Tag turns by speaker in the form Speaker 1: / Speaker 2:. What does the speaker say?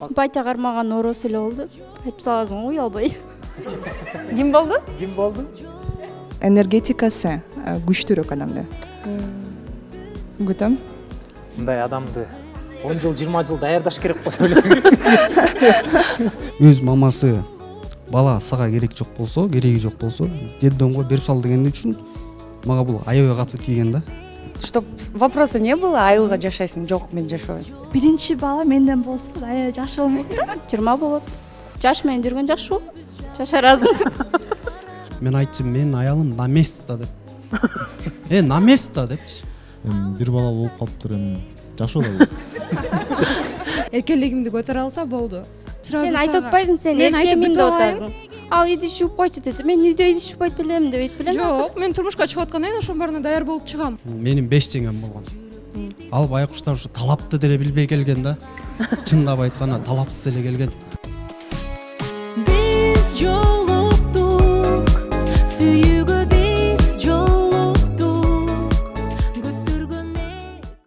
Speaker 1: Симпатия кармаган ороос эле болду. Айтып саласың го уялбай.
Speaker 2: Ким болду?
Speaker 3: Ким болду?
Speaker 4: Энергетикасы күчтүүрөөк адамды. Күтөм.
Speaker 3: Мындай адамды 10 жыл, 20 жыл даярдаш керек болсо эле.
Speaker 5: Өз мамасы бала сага кереги жок болсо, детдомго берип сал деген үчүн мага бул аябай катуу тийген да.
Speaker 2: Чтоб вопроса не было, айылга жашайсың, жок мен жашабайм.
Speaker 6: Биринчи бала менден болсо аябай жакшы болмок да.
Speaker 1: 20 болот. Жаш менен жүргөн жакшы го. Жашаразың.
Speaker 5: Мен айтчым, менин аялым на место деп. На место депчи.
Speaker 7: Бир бала болуп калыптыр, эми жакшы болот.
Speaker 8: Эркелигимди көтөрө алса болду.
Speaker 1: Сен айтып атпайсың, сен эркеминде отасың. Ал идиш жууп койчу десе, мен үйдө идиш жуупайт белем деп айтып белем.
Speaker 8: Жок, мен турмушка чыгып аткандан кийин ошонун баарына даяр болуп чыгам.
Speaker 5: Менин 5 жеңем болгон. Ал байкуштар ушу талапты деле билбей келген да. Чындап айтканда талапсыз эле келген.